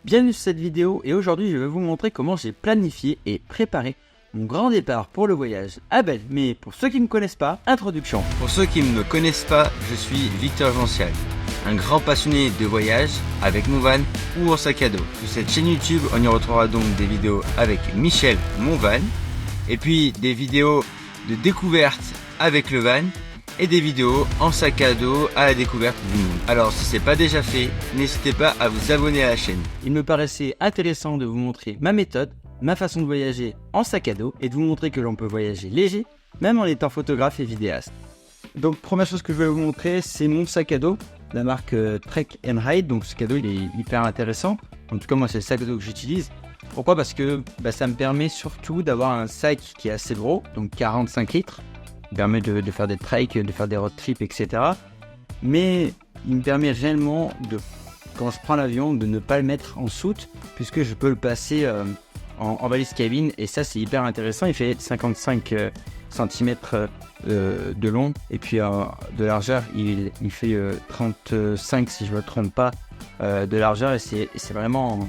Bienvenue sur cette vidéo et aujourd'hui je vais vous montrer comment j'ai planifié et préparé mon grand départ pour le voyage à Belle. Mais pour ceux qui ne me connaissent pas, introduction. Pour ceux qui ne me connaissent pas, je suis Victor Gencial, un grand passionné de voyage avec mon van ou en sac à dos. Sur cette chaîne YouTube, on y retrouvera donc des vidéos avec Michel, mon van, et puis des vidéos de découverte avec le van et des vidéos en sac à dos à la découverte du monde. Alors si c'est pas déjà fait, n'hésitez pas à vous abonner à la chaîne. Il me paraissait intéressant de vous montrer ma méthode, ma façon de voyager en sac à dos et de vous montrer que l'on peut voyager léger, même en étant photographe et vidéaste. Donc première chose que je vais vous montrer, c'est mon sac à dos, la marque Trek & Ride. Donc ce cadeau il est hyper intéressant, en tout cas moi c'est le sac à dos que j'utilise. Pourquoi? Parce que ça me permet surtout d'avoir un sac qui est assez gros, donc 45 litres. Il permet de faire des treks, de faire des road trips, etc. Mais il me permet réellement, quand je prends l'avion, de ne pas le mettre en soute, puisque je peux le passer en valise cabine. Et ça, c'est hyper intéressant. Il fait 55 cm de long. Et puis de largeur, il fait 35, si je ne me trompe pas, de largeur. Et c'est vraiment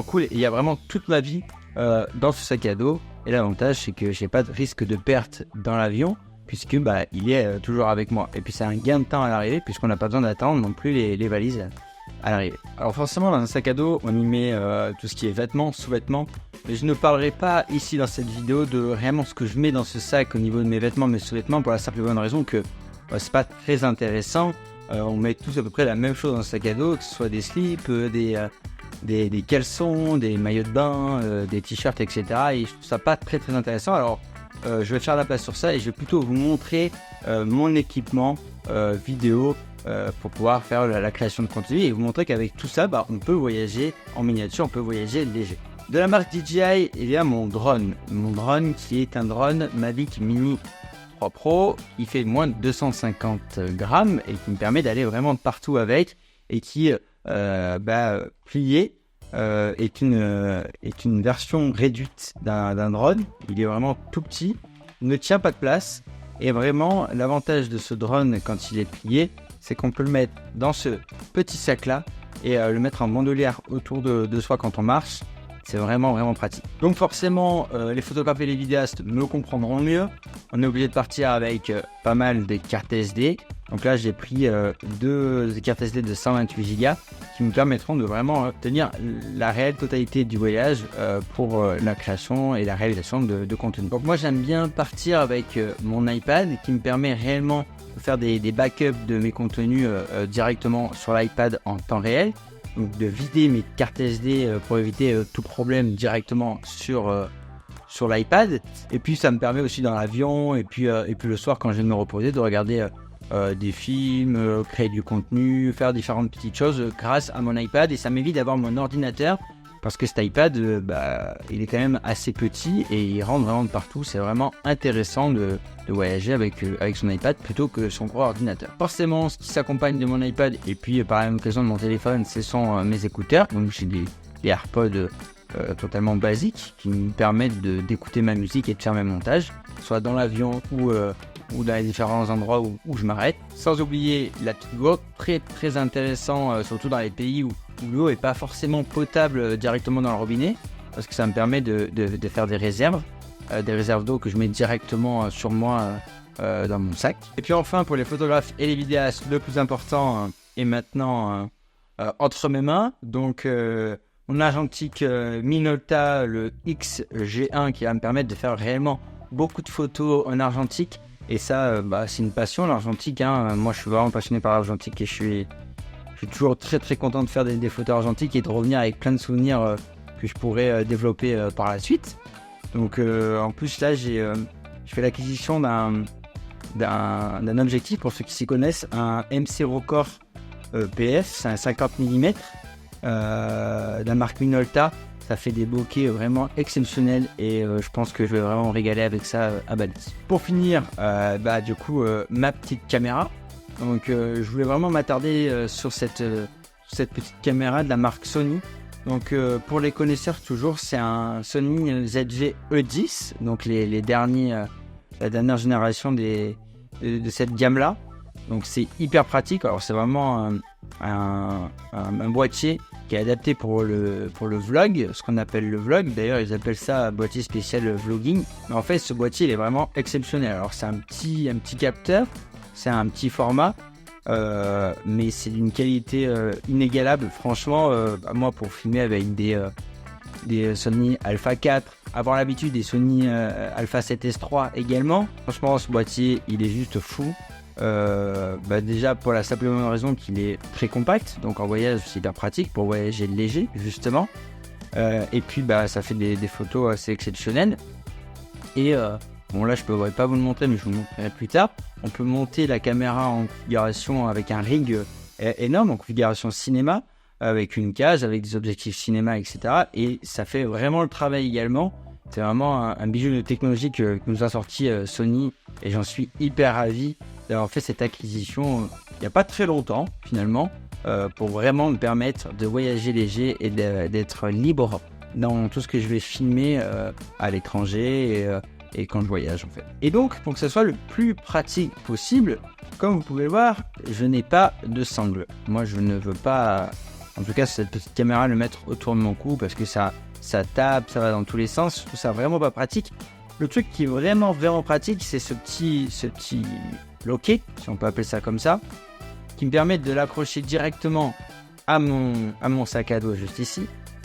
cool. Et il y a vraiment toute ma vie dans ce sac à dos. Et l'avantage, c'est que j'ai pas de risque de perte dans l'avion, puisque il est toujours avec moi. Et puis c'est un gain de temps à l'arrivée, puisqu'on n'a pas besoin d'attendre non plus les valises à l'arrivée. Alors forcément, dans un sac à dos, on y met tout ce qui est vêtements, sous-vêtements. Mais je ne parlerai pas ici dans cette vidéo de réellement ce que je mets dans ce sac au niveau de mes vêtements, mes sous-vêtements, pour la simple et bonne raison que c'est pas très intéressant. On met tous à peu près la même chose dans le sac à dos, que ce soit des slips, des caleçons, des maillots de bain, des t-shirts, etc. Et je trouve ça pas très intéressant. Alors je vais faire la place sur ça et je vais plutôt vous montrer mon équipement vidéo pour pouvoir faire la création de contenu et vous montrer qu'avec tout ça, on peut voyager en miniature, on peut voyager léger. De la marque DJI, il y a mon drone qui est un drone Mavic Mini 3 Pro. Il fait moins de 250 grammes et qui me permet d'aller vraiment de partout avec et qui plié est une version réduite d'un drone. Il est vraiment tout petit, il ne tient pas de place et vraiment l'avantage de ce drone quand il est plié, c'est qu'on peut le mettre dans ce petit sac là et le mettre en bandoulière autour de soi quand on marche. C'est vraiment pratique. Donc forcément, les photographes et les vidéastes me comprendront mieux. On est obligé de partir avec pas mal de cartes SD. Donc là, j'ai pris deux cartes SD de 128 Go qui me permettront de vraiment obtenir la réelle totalité du voyage pour la création et la réalisation de contenu. Donc moi, j'aime bien partir avec mon iPad qui me permet réellement de faire des backups de mes contenus directement sur l'iPad en temps réel. Donc de vider mes cartes SD pour éviter tout problème directement sur l'iPad. Et puis ça me permet aussi dans l'avion et puis le soir quand je viens de me reposer de regarder des films, créer du contenu, faire différentes petites choses grâce à mon iPad. Et ça m'évite d'avoir mon ordinateur parce que cet iPad il est quand même assez petit et il rentre vraiment de partout. C'est vraiment intéressant de voyager avec son iPad plutôt que son gros ordinateur. Forcément, ce qui s'accompagne de mon iPad et puis par la même occasion de mon téléphone, ce sont mes écouteurs. Donc j'ai des AirPods totalement basiques qui me permettent d'écouter ma musique et de faire mes montages, soit dans l'avion ou dans les différents endroits où je m'arrête. Sans oublier la petite gourde, très intéressant, surtout dans les pays où l'eau n'est pas forcément potable directement dans le robinet, parce que ça me permet de faire des réserves d'eau que je mets directement sur moi dans mon sac. Et puis enfin, pour les photographes et les vidéastes, le plus important est maintenant entre mes mains. Donc mon argentique Minolta, le XG1, qui va me permettre de faire réellement beaucoup de photos en argentique. Et ça, c'est une passion, l'argentique. Moi, je suis vraiment passionné par l'argentique et je suis toujours très content de faire des photos argentiques et de revenir avec plein de souvenirs que je pourrais développer par la suite. Donc, en plus, là, j'ai fait l'acquisition d'un objectif, pour ceux qui s'y connaissent, un MC Rokkor PF, c'est un 50 mm de la marque Minolta. Ça fait des bokeh vraiment exceptionnels et je pense que je vais vraiment me régaler avec ça à Bali. Pour finir, ma petite caméra. Donc je voulais vraiment m'attarder sur cette petite caméra de la marque Sony. Donc pour les connaisseurs toujours, c'est un Sony ZV-E10, donc la dernière génération de cette gamme là. Donc c'est hyper pratique. Alors c'est vraiment un boîtier qui est adapté pour le vlog, ce qu'on appelle le vlog. D'ailleurs, ils appellent ça boîtier spécial vlogging. Mais en fait, ce boîtier, il est vraiment exceptionnel. Alors, c'est un petit capteur, c'est un petit format, mais c'est d'une qualité inégalable. Franchement, moi, pour filmer avec des Sony Alpha 4, avoir l'habitude des Sony Alpha 7S3 également, franchement, ce boîtier, il est juste fou. Déjà pour la simple raison qu'il est très compact, donc en voyage c'est hyper pratique pour voyager léger justement, et puis ça fait des photos assez exceptionnelles. Et bon, là je pourrais pas vous le montrer, mais je vous le montrerai plus tard. On peut monter la caméra en configuration avec un rig énorme, en configuration cinéma, avec une cage, avec des objectifs cinéma, etc. Et ça fait vraiment le travail également. C'est vraiment un bijou de technologie que nous a sorti Sony, et j'en suis hyper ravi d'avoir fait cette acquisition il n'y a pas très longtemps finalement, pour vraiment me permettre de voyager léger et d'être libre dans tout ce que je vais filmer à l'étranger et quand je voyage en fait. Et donc, pour que ce soit le plus pratique possible, comme vous pouvez le voir, je n'ai pas de sangle. Moi je ne veux pas, en tout cas cette petite caméra, le mettre autour de mon cou parce que ça tape, ça va dans tous les sens. Je trouve ça vraiment pas pratique. Le truc qui est vraiment pratique, c'est ce petit loquet, si on peut appeler ça comme ça, qui me permet de l'accrocher directement à mon sac à dos juste ici,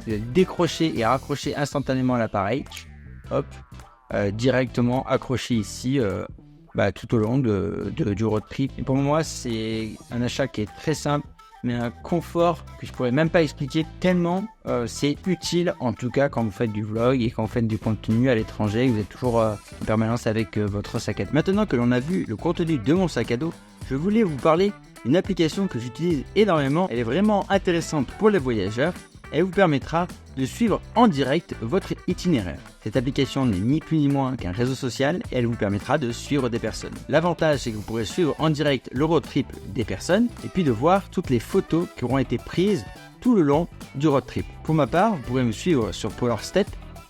de décrocher et raccrocher instantanément l'appareil, hop, directement accroché ici tout au long du road trip. Et pour moi, c'est un achat qui est très simple, mais un confort que je pourrais même pas expliquer tellement c'est utile, en tout cas quand vous faites du vlog et quand vous faites du contenu à l'étranger, vous êtes toujours en permanence avec votre sac à dos. Maintenant que l'on a vu le contenu de mon sac à dos, je voulais vous parler d'une application que j'utilise énormément. Elle est vraiment intéressante pour les voyageurs. Elle vous permettra de suivre en direct votre itinéraire. Cette application n'est ni plus ni moins qu'un réseau social et elle vous permettra de suivre des personnes. L'avantage, c'est que vous pourrez suivre en direct le road trip des personnes et puis de voir toutes les photos qui auront été prises tout le long du road trip. Pour ma part, vous pourrez me suivre sur Polarstep.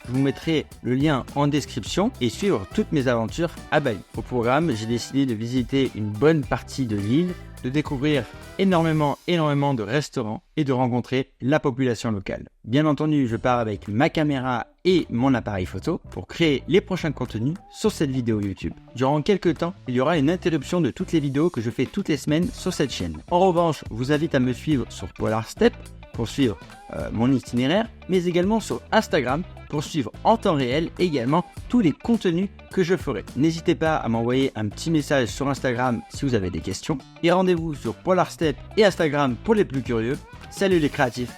Je vous mettrai le lien en description et suivre toutes mes aventures à Bali. Au programme, j'ai décidé de visiter une bonne partie de l'île, de découvrir énormément de restaurants et de rencontrer la population locale. Bien entendu, je pars avec ma caméra et mon appareil photo pour créer les prochains contenus sur cette vidéo YouTube. Durant quelques temps, il y aura une interruption de toutes les vidéos que je fais toutes les semaines sur cette chaîne. En revanche, je vous invite à me suivre sur Polarstep pour suivre mon itinéraire, mais également sur Instagram pour suivre en temps réel également tous les contenus que je ferai. N'hésitez pas à m'envoyer un petit message sur Instagram si vous avez des questions. Et rendez-vous sur Polarstep et Instagram pour les plus curieux. Salut les créatifs!